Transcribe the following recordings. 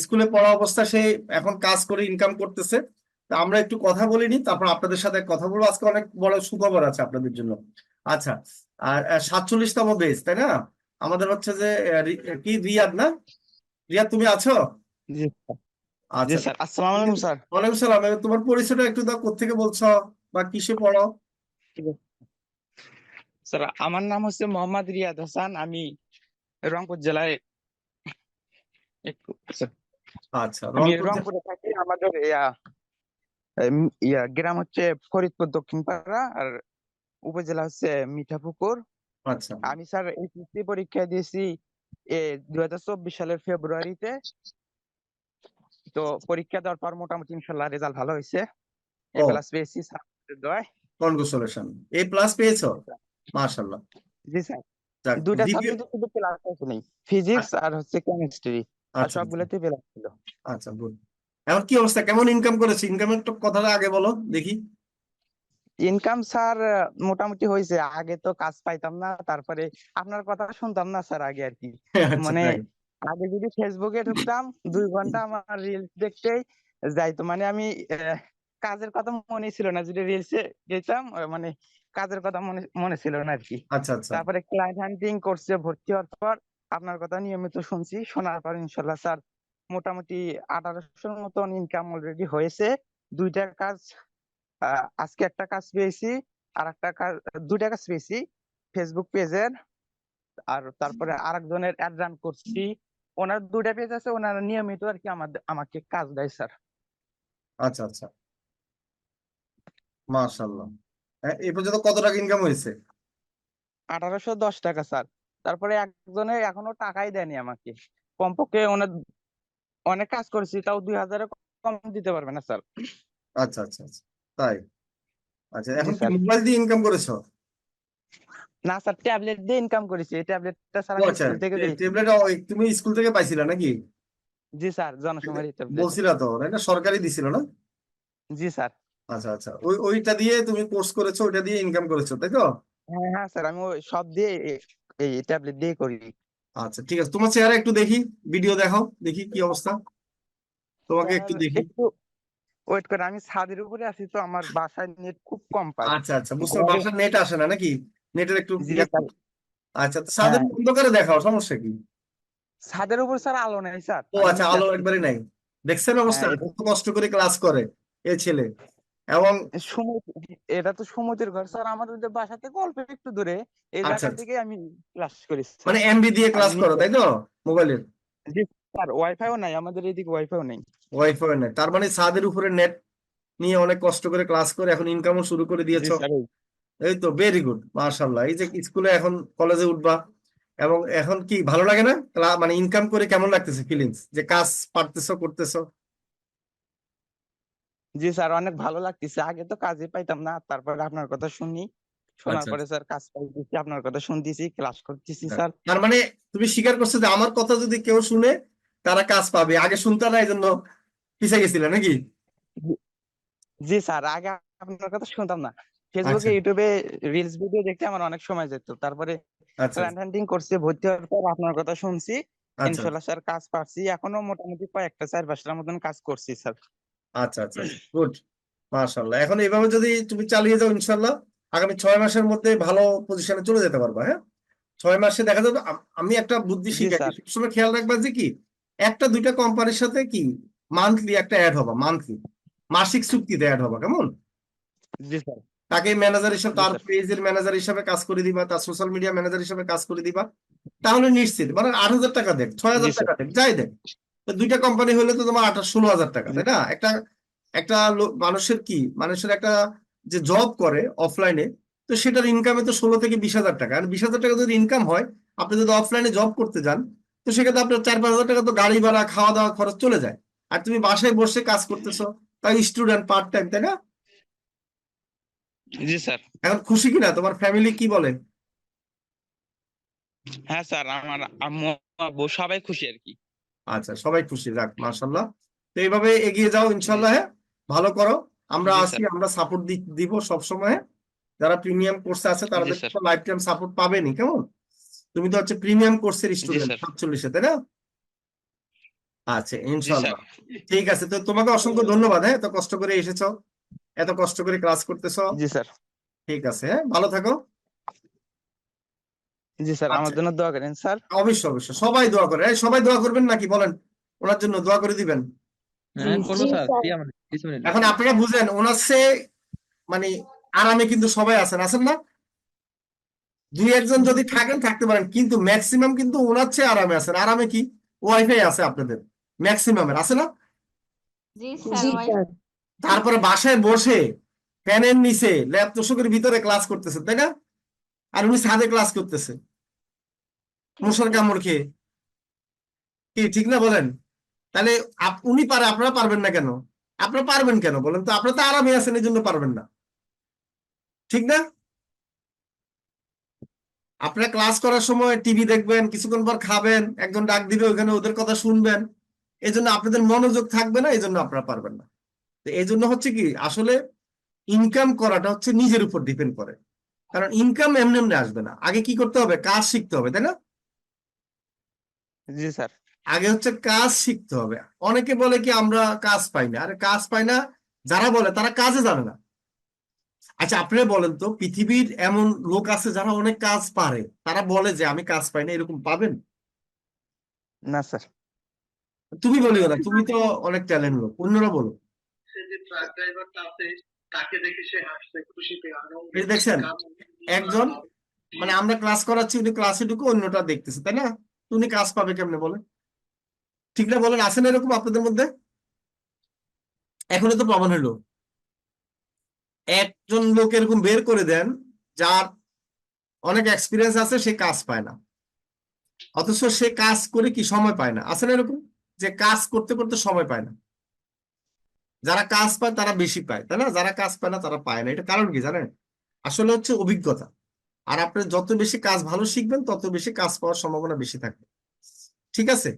স্কুলে পড়া অবস্থা সে এখন কাজ করে ইনকাম করতেছে। তা আমরা একটু কথা বলিনি, তারপর আপনাদের সাথে কথা বলবো। আজকে অনেক বড় সুখবর আছে আপনাদের জন্য। আচ্ছা, আর 47তম বেচ, তাই না? আমাদের হচ্ছে যে কি রিয়াদ না? রিয়াদ, তুমি আছো? জি স্যার। জি আচ্ছা। স্যার, আসসালামু আলাইকুম স্যার। ওয়ালাইকুম সালাম। তোমার পরিচয়টা একটু দাও, কোত্থেকে বলছো বা কিসে পড়ো? ঠিক আছে স্যার, আমার নাম হচ্ছে মোহাম্মদ রিয়াদ হাসান। আমি রংপুর জেলায় একটু স্যার, আচ্ছা, আমি রংপুর রংপুরে থাকি। আমাদের গ্রাম হচ্ছে ফরিদপুর দক্ষিণ পাড়া, আর উপজেলা হচ্ছে মিঠাপুকুর। আচ্ছা। আমি স্যার এইচএসসি পরীক্ষা দিয়েছি 2024 সালের ফেব্রুয়ারিতে। তো পরীক্ষা দেওয়ার পর মোটামুটি ইনশাল্লাহ রেজাল্ট ভালো হয়েছে। এ ও, প্লাস পেয়েছি স্যার দোয়ায়। কনগ্রেচুলেশন। A+ পেয়েছো? মাশাআল্লাহ। জি স্যার, যাক, দুইটা দ্বিতীয়। সাবজেক্টে শুধু প্লাস হয়েছে, নেই ফিজিক্স আর হচ্ছে কেমিস্ট্রি, আর আচ্ছা আচ্ছা সবগুলোতে প্লাস ছিল। আচ্ছা, গুড। এখন কি অবস্থা, কেমন ইনকাম করেছে? ইনকামের তো কথাটা আগে বলো দেখি। ইনকাম স্যার মোটামুটি হয়েছে। আগে তো কাজ পাইতাম না, তারপরে আপনার কথা শুনতাম না স্যার আগে আর কি। আচ্ছা, মানে তাই? আগে যদি ফেসবুকে ঢুকতাম 2 ঘন্টা আমার রিলস দেখতেই যাইতো। মানে আমি কাজের কথা মনে ছিল না, যদি রিলসে যেতাম মানে কাজের কথা মনে মনে ছিল না আর কি। আচ্ছা আচ্ছা তারপরে ক্লায়েন্ট হান্টিং কোর্সে ভর্তি হওয়ার পর আপনার কথা নিয়মিত শুনছি, শোনার পর ইনশাল্লাহ স্যার মোটামুটি 1800-র মতন ইনকাম অলরেডি হয়েছে। দুইটা কাজ, আজকে একটা কাজ পেয়েছি, আর একটা কাজ, দুইটা কাজ পেয়েছি ফেসবুক পেজের। আর তারপরে আরেকজনের অ্যাড রান করছি, ওনার দুইটা পেজ আছে, ওনারা নিয়মিত আর কি আমাকে কাজ দেয় স্যার। আচ্ছা আচ্ছা, মাশাআল্লাহ। এই পর্যন্ত কত টাকা ইনকাম হয়েছে? 1810 টাকা স্যার। তারপরে একজনে এখনো টাকাই দেয়নি আমাকে। কমপক্ষে ওনার অনেক কাজ করেছি, তাও 2000-এর কম দিতে পারবে না স্যার। আচ্ছা আচ্ছা আচ্ছা, তাই? আচ্ছা, জি এখন কি স্যার। মোবাইল দিয়ে ইনকাম করেছো? না স্যার, ট্যাবলেট দিয়ে ইনকাম করেছি। এই ট্যাবলেটটা স্যার ও আমি আচ্ছা, স্কুল থেকে পেয়েছি। ট্যাবলেট তুমি স্কুল থেকে পাইছিলা নাকি? জি স্যার, জনশুমারি ট্যাবলেট। বলছিলা তো, তাই না? সরকারি দিছিল না? জি স্যার। আচ্ছা আচ্ছা, ওইটা দিয়ে তুমি কোর্স করেছো, ওইটা দিয়ে ইনকাম করেছো, তাই তো? হ্যাঁ হ্যাঁ স্যার, আমি ওই সব দিয়ে এই ট্যাবলেট দিয়ে করি। আচ্ছা, ঠিক আছে, তোমার চেহারা একটু দেখি, ভিডিও দেখাও দেখি কি অবস্থা, তোমাকে স্যার একটু দেখি। একটু ওয়েট করে, আমি ছাদের উপরে আছি তো, আমার বাসায় নেট খুব কম পাই। আচ্ছা আচ্ছা, বুঝতে পারছি। ঘরে। বাসার নেট আসে না নাকি? নেটের একটু জি ইয়ে স্যার। করো। আচ্ছা, তো ছাদের হ্যাঁ, অন্ধকারে দেখাও, সমস্যা কি? ছাদের উপর স্যার আলো নেই স্যার, ও আমি আচ্ছা, নিচে আলো আসছি। একবারে নাই। দেখছেন হ্যাঁ, অবস্থা, এটা কত কষ্ট করে ক্লাস করে এ ছেলে। এবং সমুদ্র, এটা তো সমুদ্রের ঘর স্যার, আমাদের যে বাসা থেকে অল্প একটু দূরে, এই আচ্ছা জায়গা আচ্ছা, থেকে আমি ক্লাস করি স্যার। মানে এমবি দিয়ে আমি ক্লাস করো, নিচে। তাই তো? মোবাইলের জি স্যার, ওয়াইফাইও নাই আমাদের এদিকে, ওয়াইফাইও নেই। ওয়াইফাই নাই, তার মানে ছাদের উপরে নেট নিয়ে অনেক কষ্ট করে ক্লাস করে এখন ইনকামও শুরু করে জি দিয়েছো। স্যার। এই তো ভেরি গুড, মাশাআল্লাহ। এই যে স্কুলে এখন কলেজে উঠবা, এবং এখন কি ভালো লাগে না? মানে ইনকাম করে কেমন লাগতেছে ফিলিংস, যে কাজ পারতেছো, করতেছো? জি স্যার, অনেক ভালো লাগতেছে। আগে তো কাজে পাইতাম না, তারপরে আপনার কথা শুনি, শোনার আচ্ছা পরে আচ্ছা, স্যার কাজ পাইতেছি, আপনার কথা শুনতেছি, ক্লাস করতেছি যাক। স্যার। তার মানে তুমি স্বীকার করছো যে আমার কথা যদি কেউ শুনে তারা কাজ পাবে, আগে শুনতা না, এই জন্য পিছিয়ে গেছিলে নাকি? জি জি স্যার, আগে আপনার কথা শুনতাম না। আচ্ছা ফেসবুকে, ইউটিউবে রিলস ভিডিও দেখতে আমার অনেক সময় যেত। তারপরে আচ্ছা ক্লায়েন্ট হান্টিং করছে, ভর্তি হওয়ার পর আপনার কথা শুনছি। আচ্ছা ইনশাল্লাহ স্যার কাজ পাচ্ছি, এখনো মোটামুটি কয়েকটা 4-5টার মতন কাজ করছি স্যার। আচ্ছা আচ্ছা, গুড, মাশাআল্লাহ। এখন এইভাবে যদি তুমি চালিয়ে যাও, ইনশাল্লাহ আগামী 6 মাসের মধ্যে ভালো পজিশনে চলে যেতে পারবা। হ্যাঁ, 6 মাসে দেখা যাবে। আমি একটা বুদ্ধি জি শিখাই, স্যার। সবসময় খেয়াল রাখবা যে কি, একটা দুইটা কোম্পানির সাথে কি মান্থলি একটা অ্যাড হবা, মান্থলি, মাসিক চুক্তিতে অ্যাড হবা, কেমন? জি স্যার। তাকে ম্যানেজার হিসেবে, জি তার স্যার। পেজের ম্যানেজার হিসেবে কাজ করে দিবা, তার সোশ্যাল মিডিয়া ম্যানেজার হিসেবে কাজ করে দিবা। তাহলে নিশ্চিত, মানে 8,000 টাকা দেখ, ছয় জি হাজার স্যার। টাকা দেখ, যাই দেখ, তো দুইটা কোম্পানি হলে তো তোমার 16,000 টাকা, জি তাই না? একটা একটা মানুষের কি, মানুষের একটা যে জব করে অফলাইনে, তো সেটার ইনকামে তো 16 থেকে 20,000 টাকা। আর 20,000 টাকা যদি ইনকাম হয়, আপনি যদি অফলাইনে জব করতে যান, তো সেক্ষেত্রে আপনার 4-5 হাজার টাকা তো গাড়ি ভাড়া, খাওয়া দাওয়া খরচ চলে যায়। আর তুমি বাসায় বসে কাজ করতেছো, তাই স্টুডেন্ট, পার্ট টাইম, তাই না? জি স্যার। এখন খুশি কিনা, তোমার ফ্যামিলি কি বলে? হ্যাঁ স্যার, আমার আম্মু আব্বু সবাই খুশি আর কি। আচ্ছা, সবাই খুশি, রাখ, মাশাল্লাহ। তো এইভাবে এগিয়ে যাও জি ইনশাল্লাহ। হ্যাঁ, ভালো করো। আমরা জি আছি, স্যার। আমরা সাপোর্ট দিব সব সময়। যারা প্রিমিয়াম কোর্সে আছে জি তাদের স্যার। তো লাইফ টাইম সাপোর্ট পাবেনি, কেমন? তুমি তো হচ্ছে প্রিমিয়াম কোর্সের জি স্টুডেন্ট স্যার। 47-এ, তাই না? আচ্ছা, জি স্যার। ইনশাল্লাহ। ঠিক আছে, তো তোমাকে অসংখ্য ধন্যবাদ, হ্যাঁ, এত কষ্ট করে এসেছো, এত কষ্ট করে ক্লাস করতেছো। জি স্যার। ঠিক আছে, হ্যাঁ, ভালো থাকো। জি স্যার, আমার আচ্ছা, জন্য দোয়া করেন স্যার। অবশ্যই অবশ্যই, সবাই দোয়া করে। এই, সবাই দোয়া করবেন নাকি বলেন? ওনার জন্য দোয়া করে দিবেন। হ্যাঁ করবো স্যার, এখন আপনারা বুঝেন, ওনার সে মানে আরামে কিন্তু সবাই আছেন না? দুই একজন যদি থাকেন থাকতে পারেন, কিন্তু ম্যাক্সিমাম কিন্তু ওনার চেয়ে আরামে আছেন। আরামে কি? ওয়াইফাই আছে আপনাদের ম্যাক্সিমামের, আছে না? জি স্যার তারপরে বাসায় বসে ফ্যানের নিচে ল্যাপ তোষকের ভিতরে ক্লাস করতেছে, তাই না? আর উনি ছাদে ক্লাস করতেছে মশার কামড় খেয়ে। কি ঠিক না বলেন? তাহলে উনি পারে, আপনারা পারবেন না কেন? আপনারা পারবেন কেন বলেন তো? আপনারা তো আরামে আছেন, এই জন্য পারবেন না, ঠিক না? আপনারা ক্লাস করার সময় টিভি দেখবেন, কিছুক্ষণ পর খাবেন, একজন ডাক দিবে, ওখানে ওদের কথা শুনবেন, এই জন্য আপনাদের মনোযোগ থাকবে না, এই জন্য আপনারা পারবেন না। তো এই জন্য হচ্ছে কি, আসলে ইনকাম করাটা হচ্ছে নিজের উপর ডিপেন্ড করে। কারণ ইনকাম এমনি এমনি আসবে না, আগে কি করতে হবে? কাজ শিখতে হবে, তাই না? জি স্যার। আগে হচ্ছে কাজ শিখতে হবে। অনেকে বলে কি আমরা কাজ পাই না, আরে কাজ পাই না যারা বলে তারা কাজে জানে না। আচ্ছা, আপনারা বলেন তো, পৃথিবীর এমন লোক আছে যারা অনেক কাজ পারে, তারা বলে যে আমি কাজ পাই না, এরকম পাবেন? না স্যার। তুমি বলিও না, তুমি তো অনেক ট্যালেন্ট লোক, অন্যরা বলো। সে যে ট্রাক ড্রাইভারটা আছে তাকে দেখে সে হাসছে খুশিতে এই দেখছেন, একজন মানে আমরা ক্লাস করাচ্ছি, উনি ক্লাসে ঢুকে অন্যটা দেখতেছে, তাই না? তো উনি কাজ পাবে কেমনে বলেন? ঠিক না বলেন? আসেন এরকম আপনাদের মধ্যে? এখনো তো প্রমাণ হলো, একজন লোক এরকম বের করে দেন যার অনেক এক্সপিরিয়েন্স আছে, সে কাজ পায় না, অথচ সে কাজ করে কি সময় পায় না? আছে না এরকম, যে কাজ করতে করতে সময় পায় না? যারা কাজ পায় তারা বেশি পায়, তাই না? যারা কাজ পায় না তারা পায় না। এটা কারণ কি জানেন? আসলে হচ্ছে অভিজ্ঞতা। আর আপনি যত বেশি কাজ ভালো শিখবেন, তত বেশি কাজ পাওয়ার সম্ভাবনা বেশি থাকবে। ঠিক আছে?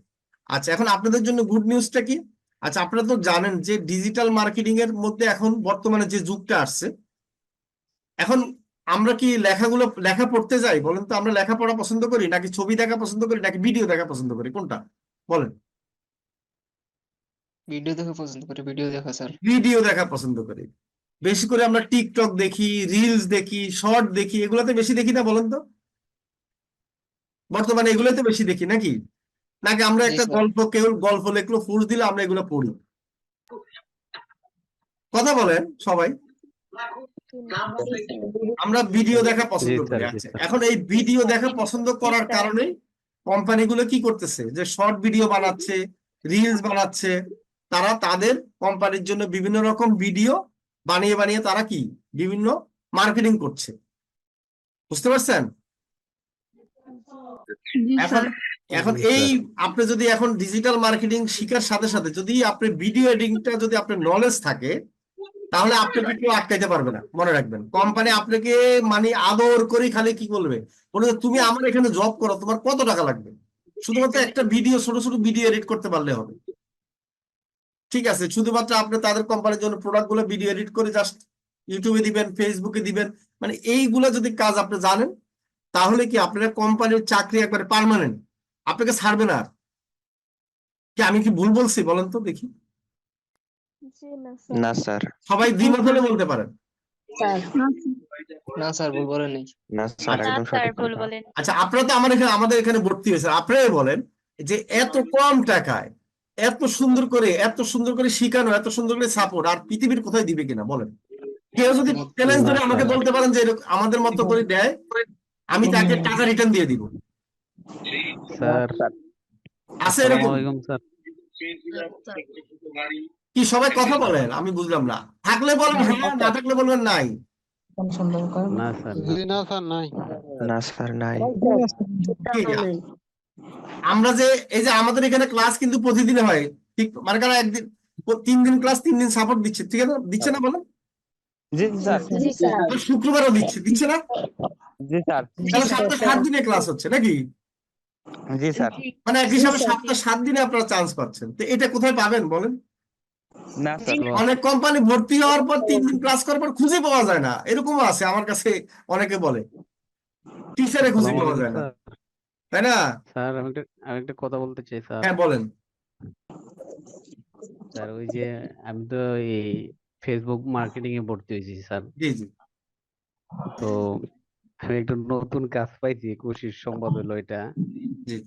আচ্ছা, এখন আপনাদের জন্য গুড নিউজটা কি? আচ্ছা, আপনারা তো জানেন যে ডিজিটাল মার্কেটিং এর মধ্যে এখন বর্তমানে যে যুগটা আসছে, এখন আমরা কি লেখা পড়তে যাই বলেন তো? আমরা লেখাপড়া পছন্দ করি, নাকি ছবি দেখা পছন্দ করি, নাকি ভিডিও দেখা পছন্দ করি? কোনটা বলেন? ভিডিও দেখে পছন্দ করি, ভিডিও দেখা স্যার। ভিডিও দেখা পছন্দ করি। বেশি করে আমরা টিকটক দেখি, রিলস দেখি, শর্ট দেখি, এগুলোতে বেশি দেখি না বলেন তো? বর্তমানে এগুলোতে বেশি দেখি নাকি? নাকি আমরা জি একটা স্যার। গল্প, কেউ গল্প লেখলো, ফুল দিলে আমরা এগুলো পড়ি? কথা বলেন সবাই। আমরা ভিডিও দেখা পছন্দ করি। আচ্ছা, এখন এই ভিডিও দেখা পছন্দ করার কারণে কোম্পানিগুলো কি করতেছে, যে শর্ট ভিডিও বানাচ্ছে, রিলস বানাচ্ছে। তারা তাদের কোম্পানির জন্য বিভিন্ন রকম ভিডিও বানিয়ে বানিয়ে তারা কি বিভিন্ন মার্কেটিং করছে। বুঝতে পারছেন? এখন এখন এই আপনি যদি এখন ডিজিটাল মার্কেটিং শিখার সাথে সাথে যদি আপনি ভিডিও এডিটিংটা যদি আপনার নলেজ থাকে, তাহলে আপনাকে কেউ আটকাইতে পারবে না। মনে রাখবেন, কোম্পানি আপনাকে মানে আদর করে খালি কি বলবে, বলবে তুমি আমার এখানে জব করো, তোমার কত টাকা লাগবে? শুধুমাত্র একটা ভিডিও, ছোট ছোট ভিডিও এডিট করতে পারলে হবে। ঠিক আছে, শুধুমাত্র আপনি তাদের কোম্পানির জন্য প্রোডাক্ট গুলো ভিডিও এডিট করে জাস্ট ইউটিউবে দিবেন, ফেসবুকে দিবেন, মানে এইগুলা যদি কাজ আপনি জানেন, তাহলে কি আপনার কোম্পানির চাকরি একবারে পার্মানেন্ট, আপনাকে ছাড়বে না আর। কি আমি কি ভুল বলছি বলেন তো দেখি? না স্যার। সবাই দ্বিমত হলে বলতে পারেন। না স্যার, ভুল বলেন নাই। না স্যার, আচ্ছা একদম সঠিক কথা। আচ্ছা, আপনারা তো আমাদের এখানে ভর্তি হয়েছে, আপনারাই বলেন যে এত কম টাকায় এত সুন্দর করে শিখানো, এত সুন্দর করে সাপোর্ট আর পৃথিবীর কোথায় দিবে কিনা বলেন? কেউ যদি চ্যালেঞ্জ ধরে আমাকে বলতে পারেন যে এরকম আমাদের মতো করে দেয়, আমি তাকে টাকা রিটার্ন দিয়ে দিব। স্যার আছে আসসালামু এরকম? আলাইকুম স্যার। কি সবাই কথা বলেন? আমি বুঝলাম না। থাকলে বলবেন হ্যাঁ, না থাকলে বলবেন নাই। না স্যার, না স্যার, নাই। ঠিক আছে। আমরা যে এই যে আমাদের এখানে ক্লাস কিন্তু প্রতিদিনে হয়, ঠিক মানে কারণ একদিন 3 দিন ক্লাস, 3 দিন সাপোর্ট দিচ্ছে, ঠিক আছে? দিচ্ছে না বলেন? জি স্যার। আর শুক্রবারও দিচ্ছে না? জি স্যার। তাহলে 7 দিনে ক্লাস হচ্ছে নাকি? জি স্যার। মানে এক হিসাবে 7 দিনে আপনারা চান্স পাচ্ছেন। তো এটা কোথায় পাবেন বলেন? না স্যার। অনেক কোম্পানি ভর্তি হওয়ার পর 3 দিন ক্লাস করার পর খুঁজে পাওয়া যায় না, এরকমও আছে আমার কাছে। অনেকে বলে টিচারে খুঁজে আসসালামু পাওয়া আলাইকুম যায় না, স্যার। তাই না? স্যার আমি একটা কথা বলতে চাই স্যার। হ্যাঁ বলেন। স্যার ওই যে আমি তো এই ফেসবুক মার্কেটিং এ ভর্তি হয়েছি স্যার। জি জি তো আমি একটা নতুন কাজ পাইছি, খুশির সংবাদ হলো এটা। জি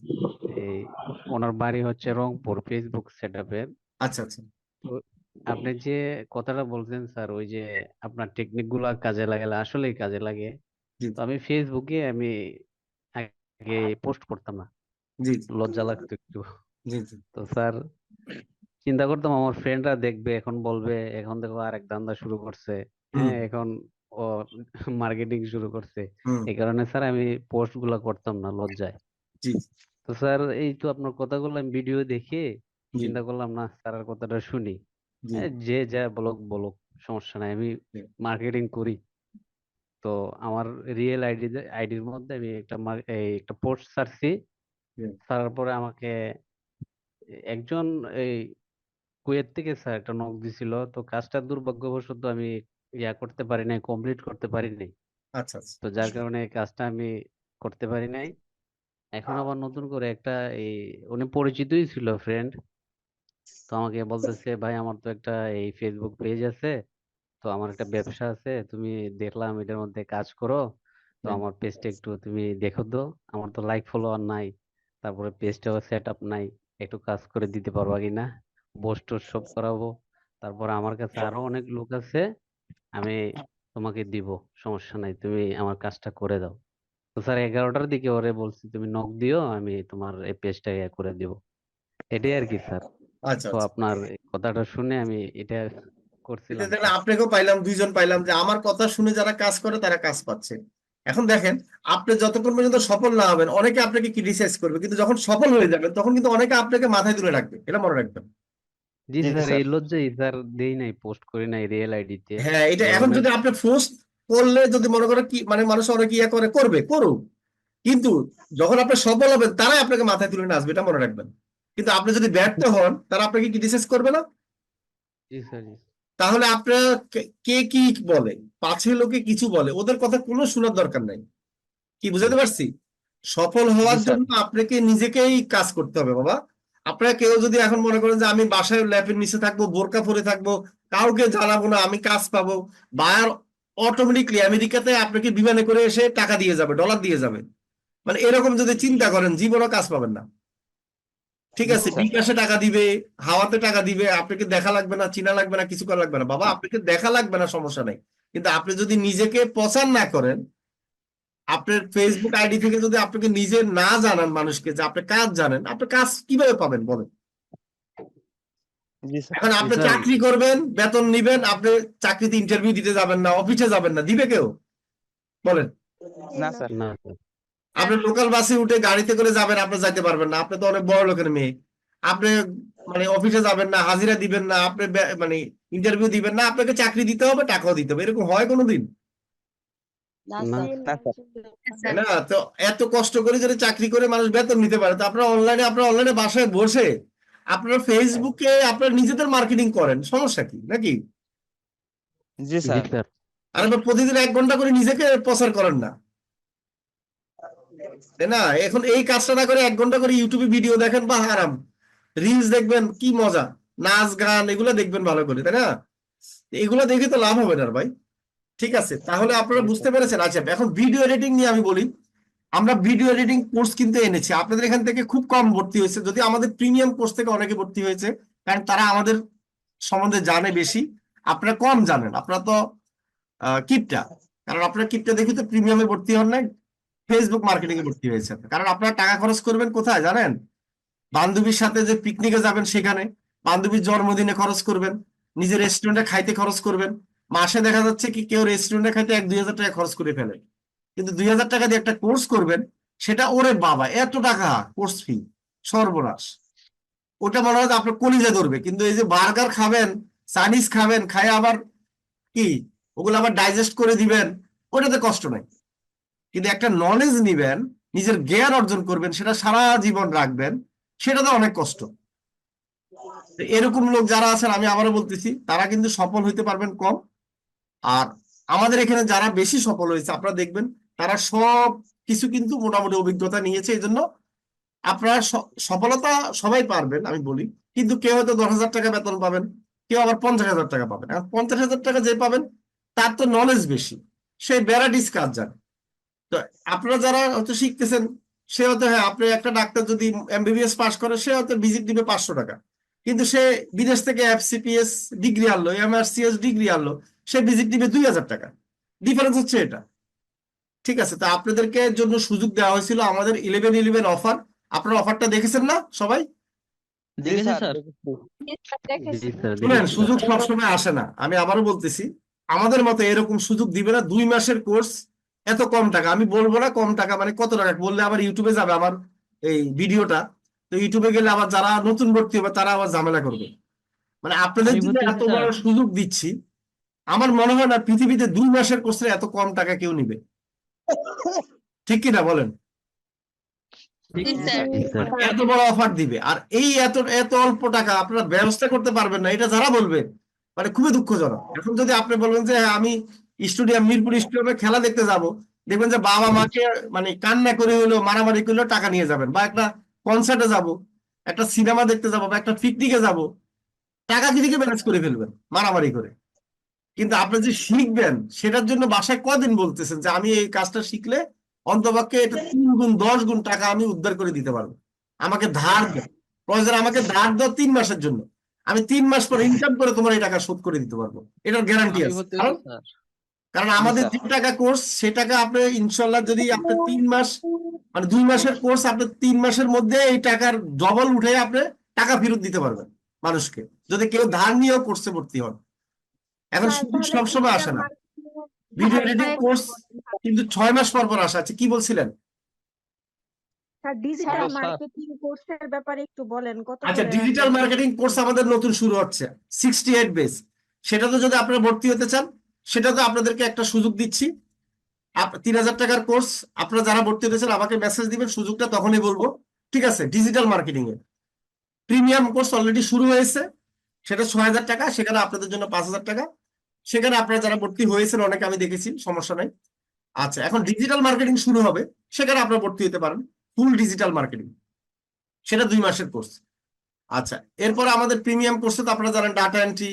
এই ওনার বাড়ি হচ্ছে রংপুর, ফেসবুক সেটআপের। আচ্ছা আচ্ছা তো আপনি যে কথাটা বলছেন স্যার, ওই যে আপনার টেকনিক গুলা কাজে লাগালে আসলেই কাজে লাগে। জি তো আমি ফেসবুকে আগে পোস্ট করতাম না, জি লজ্জা লাগতো একটু। জি জি তো স্যার চিন্তা করতাম আমার ফ্রেন্ডরা দেখবে, এখন বলবে এখন দেখো আরেক ধান্দা শুরু করছে, হুম হ্যাঁ এখন ও মার্কেটিং শুরু করছে। হুম এই কারণে স্যার আমি পোস্ট গুলা করতাম না লজ্জায়। জি তো স্যার এই তো আপনার কথাগুলো আমি ভিডিও দেখে জি চিন্তা করলাম না স্যারের কথাটা শুনি। জি যে যা বলুক বলুক, সমস্যা নাই, আমি জি মার্কেটিং করি। তো আমার রিয়েল আইডির মধ্যে আমি একটা পোস্ট ছাড়ছি। জি ছাড়ার পরে আমাকে একজন এই কুয়েত থেকে স্যার একটা নক দিছিল। তো কাজটা দুর্ভাগ্যবশত আমি করতে পারি নাই, কমপ্লিট করতে পারি নাই। আচ্ছা আচ্ছা তো যার কারণে এই কাজটা আমি করতে পারি নাই। এখন আবার নতুন করে একটা এই উনি পরিচিতই ছিল, ফ্রেন্ড। তো আমাকে বলতেছে, ভাই আমার তো একটা এই ফেসবুক পেজ আছে, তো আমার একটা ব্যবসা আছে, তুমি দেখলাম এটার মধ্যে কাজ করো, তো হুম, আমার পেজটা একটু তুমি দেখো তো, আমার তো লাইক ফলোয়ার নাই, তারপরে পেজটাও সেট আপ নাই, একটু কাজ করে দিতে পারবা কিনা, পোস্ট টোস্ট সব করাবো, তারপরে আমার কাছে আরো অনেক লোক আছে, আমি তোমাকে দিব, সমস্যা নাই, তুমি আমার কাজটা করে দাও। তো স্যার 11টার দিকে ওরে বলছি তুমি নক দিও, আমি তোমার এই পেজটা করে দিব। এটাই আর কি স্যার। আচ্ছা তো আচ্ছা আপনার এই কথাটা শুনে আমি এটা এটা করছিলাম দেখেন স্যার। আপনাকেও পাইলাম, দুইজন পাইলাম যে আমার কথা শুনে যারা কাজ করে তারা কাজ পাচ্ছে। এখন দেখেন, আপনি যতক্ষণ পর্যন্ত সফল না হবেন অনেকে আপনাকে ক্রিটিসাইজ করবে, কিন্তু যখন সফল হয়ে যাবেন তখন কিন্তু অনেকে আপনাকে মাথায় তুলে রাখবে, এটা মনে রাখবেন। জি জি স্যার, স্যার। এই লজ্জাই স্যার দেই নাই, পোস্ট করি নাই রিয়েল আইডিতে। হ্যাঁ, এটা যে এখন অনেক যদি আপনি ফোর্স করলে যদি মনে করে কি মানে মানুষ অনেক ইয়ে করে করবে করুক, কিন্তু যখন আপনি সফল হবেন তারাই আপনাকে মাথায় তুলে নিয়ে আসবে, এটা মনে রাখবেন। কিন্তু আপনি যদি ব্যর্থ হন তারা আপনাকে ক্রিটিসাইজ করবে না। জি স্যার, জি তাহলে আপনার কে কি বলে, পাছে লোকে কিছু বলে, ওদের কথা কোনো শোনার দরকার নাই। কি বুঝাতে পারছি? সফল জি হওয়ার স্যার। জন্য আপনাকে নিজেকেই কাজ করতে হবে বাবা। আপনারা কেউ যদি এখন মনে করেন যে আমি বাসায় ল্যাপের নিচে থাকবো, বোরকা পরে থাকবো, কাউকে জানাবো না, আমি কাজ পাবো, বায়ার অটোমেটিকলি আমেরিকাতে আপনাকে বিমানে করে এসে টাকা দিয়ে যাবে, ডলার দিয়ে যাবে, মানে এরকম যদি চিন্তা করেন জীবনও কাজ পাবেন না। ঠিক জি আছে, স্যার। বিকাশে টাকা দিবে, হাওয়াতে টাকা দিবে, আপনাকে দেখা লাগবে না, চিনা লাগবে না, কিছু করা লাগবে না বাবা, আপনাকে দেখা লাগবে না, সমস্যা নাই। কিন্তু আপনি যদি নিজেকে প্রচার না করেন, আপনার ফেসবুক আইডি থেকে যদি আপনাকে নিজে না জানান মানুষকে যে আপনি কাজ জানেন, আপনি কাজ কিভাবে পাবেন বলেন? জি স্যার। এখন জি আপনি স্যার। চাকরি করবেন, বেতন নিবেন, আপনি চাকরিতে ইন্টারভিউ দিতে যাবেন না, অফিসে যাবেন না, দিবে কেউ বলেন? না স্যার। না স্যার। আপনি লোকাল বাসে উঠে গাড়িতে করে যাবেন, আপনি যাইতে পারবেন না, আপনি তো অনেক বড় লোকের মেয়ে। আপনি মানে অফিসে যাবেন না, হাজিরা দিবেন না, আপনি মানে ইন্টারভিউ দিবেন না, আপনাকে চাকরি দিতে হবে, টাকাও দিতে হবে, এরকম হয় কোনোদিন? না না স্যার। তাই না? তো এত কষ্ট করে যদি চাকরি করে মানুষ বেতন নিতে পারে, তো আপনার অনলাইনে বাসায় বসে আপনার ফেসবুকে আপনার নিজেদের মার্কেটিং করেন, সমস্যা কি নাকি? জি জি স্যার। স্যার। আর আপনার প্রতিদিন 1 ঘন্টা করে নিজেকে প্রচার করেন না, তাই না? এখন এই কাজটা না করে 1 ঘন্টা করে ইউটিউবে ভিডিও দেখেন বা আরাম, রিলস দেখবেন, কি মজা, নাচ গান এগুলো দেখবেন ভালো করে, তাই না? এগুলো দেখে তো লাভ হবে না ভাই। ঠিক আছে, তাহলে আপনারা জি বুঝতে স্যার। পেরেছেন। আচ্ছা, এখন ভিডিও এডিটিং নিয়ে আমি বলি। আমরা ভিডিও এডিটিং কোর্স কিন্তু এনেছি, আপনাদের এখান থেকে খুব কম ভর্তি হয়েছে, যদি আমাদের প্রিমিয়াম কোর্স থেকে অনেকে ভর্তি হয়েছে, কারণ তারা আমাদের সম্বন্ধে জানে বেশি। আপনারা কম জানেন, আপনারা তো কিপটা, কারণ আপনারা কিপটা দেখি তো প্রিমিয়ামে ভর্তি হন নাই, ফেসবুক মার্কেটিং এ ভর্তি হয়েছে। কারণ আপনারা টাকা খরচ করবেন কোথায় জানেন? বান্ধবীর সাথে যে পিকনিকে যাবেন সেখানে, বান্ধবীর জন্মদিনে খরচ করবেন, নিজের রেস্টুরেন্টে খাইতে খরচ করবেন। মাসে দেখা যাচ্ছে কি কেউ রেস্টুরেন্টে খাইতে 1-2 হাজার টাকা খরচ করে ফেলে, কিন্তু 2 হাজার টাকা দিয়ে একটা কোর্স করবেন, সেটা ওরে বাবা এত টাকা কোর্স ফি, সর্বনাশ। ওটা মনে হয় যে আপনার কলিজা ধরবে, কিন্তু এই যে বার্গার খাবেন, চাইনিজ খাবেন, খায় আবার কি ওগুলো আবার ডাইজেস্ট করে দিবেন, ওটাতে কষ্ট নাই। কিন্তু একটা নলেজ নিবেন, নিজের জ্ঞান অর্জন করবেন, সেটা সারা জীবন রাখবেন, সেটাতে অনেক কষ্ট। তো এরকম লোক যারা আছেন, আমি আবারও বলতেছি, তারা কিন্তু সফল হইতে পারবেন কম। আর আমাদের এখানে যারা বেশি সফল হয়েছে আপনারা দেখবেন, তারা সব কিছু কিন্তু মোটামুটি অভিজ্ঞতা নিয়েছে, এই জন্য আপনারা সফলতা সবাই পারবেন আমি বলি, কিন্তু কেউ হয়তো 10,000 টাকা বেতন পাবেন, কেউ আবার 50,000 টাকা পাবেন। এখন 50,000 টাকা যে পাবেন তার তো নলেজ বেশি, সে ভ্যারাইটিস কাজ জানে। তো আপনারা যারা হয়তো শিখতেছেন, সে হয়তো, হ্যাঁ, আপনি একটা ডাক্তার যদি এমবিবিএস পাস করে সে হয়তো ভিজিট দিবে 500 টাকা, কিন্তু সে বিদেশ থেকে এফসিপিএস ডিগ্রি আনলো, এমআরসিএস ডিগ্রি আনলো, সে ভিজিট দিবে 2,000 টাকা। ডিফারেন্স হচ্ছে এটা। ঠিক আছে, তো আপনাদেরকে জন্য সুযোগ দেওয়া হয়েছিল আমাদের 11-11 অফার। আপনারা অফারটা দেখেছেন না সবাই? জি দেখেছি স্যার, স্যার। দেখেছি। দেখেছি। জি স্যার, শুনেন, দেখেছি সুযোগ স্যার। সবসময় আসে না, আমি আবারও বলতেছি, আমাদের মতো এরকম সুযোগ দিবে না। 2 মাসের কোর্স এত কম টাকা, আমি বলবো না কম টাকা মানে কত টাকা বললে আবার ইউটিউবে যাবে আমার এই ভিডিওটা, তো ইউটিউবে গেলে আবার যারা নতুন ভর্তি হবে তারা আবার ঝামেলা করবে। মানে আপনাদের আমি জন্য ভর্তি এত হয়েছি বড় স্যার। সুযোগ দিচ্ছি, আমার মনে হয় না পৃথিবীতে 2 মাসের কোর্সে এত কম টাকা কেউ নিবে। ঠিক কিনা বলেন? ঠিক জি আছে স্যার। স্যার। জি স্যার। এত বড় অফার দিবে, আর এই এত এত অল্প টাকা আপনারা ব্যবস্থা করতে পারবেন না, এটা যারা বলবে মানে খুবই দুঃখজনক। এখন যদি আপনি বলবেন যে হ্যাঁ, আমি স্টেডিয়াম, মিরপুর স্টেডিয়ামে খেলা দেখতে যাব, দেখবেন যে বাবা মাকে মানে কান্না করে হলেও মারামারি করলেও টাকা নিয়ে যাবেন, বা একটা কনসার্টে যাব, একটা সিনেমা দেখতে যাব, বা একটা পিকনিকে যাব, টাকা দিকে ম্যানেজ করে ফেলবেন মারামারি করে। কিন্তু আপনি যে শিখবেন সেটার জন্য বাসায় কদিন বলতেছেন যে আমি এই কাজটা শিখলে অন্তপক্ষে এটা 3 গুণ 10 গুণ টাকা আমি উদ্ধার করে দিতে পারবো, আমাকে ধার দেন, প্রয়োজন আমাকে ধার দাও 3 মাসের জন্য, আমি 3 মাস পর ইনকাম করে তোমার এই টাকা শোধ করে দিতে পারবো, এটার গ্যারান্টি আমি আছে। ভর্তি কারণ হয়েছি স্যার। কারণ জি আমাদের স্যার। যে টাকা কোর্স সে টাকা আপনি ইনশাল্লাহ যদি আপনি 3 মাস মানে 2 মাসের কোর্স আপনি 3 মাসের মধ্যে এই টাকার ডবল উঠে আপনি টাকা ফেরত দিতে পারবেন মানুষকে, যদি কেউ ধার নিয়েও কোর্সে ভর্তি হন। এখন স্যার সুযোগ তাহলে সবসময় আসে ডিজিটাল না। মার্কেটিং ভিডিও স্যার এডিটিং আরেকটু কোর্স বলেন। কিন্তু 6 মাস পর পর আসা আছে। কি বলছিলেন? Sir digital hello sir. Marketing কোর্সের ব্যাপারে একটু বলেন, কত আচ্ছা, করে ডিজিটাল রাখবেন? মার্কেটিং কোর্স আমাদের নতুন শুরু হচ্ছে 68 বেস। সেটাতে যদি আপনারা ভর্তি হতে চান, সেটাতে আপনাদেরকে একটা সুযোগ দিচ্ছি। 3,000 টাকার কোর্স, আপনারা যারা ভর্তি হতে চান আমাকে মেসেজ দিবেন, সুযোগটা তখনই বলবো। ঠিক আছে, digital marketing a premium course already শুরু হয়েছে, সেটা 6,000 টাকা, সেখানে আপনাদের জন্য 5,000 টাকা। সেখানে আপনারা যারা ভর্তি হয়েছেন অনেকে আমি দেখেছি, সমস্যা নাই। আচ্ছা, এখন ডিজিটাল মার্কেটিং শুরু হবে, সেখানে আপনারা ভর্তি হতে পারেন, ফুল ডিজিটাল মার্কেটিং, সেটা 2 মাসের কোর্স। আচ্ছা, এরপরে আমাদের প্রিমিয়াম কোর্সে তো আপনারা জানেন ডাটা এন্ট্রি,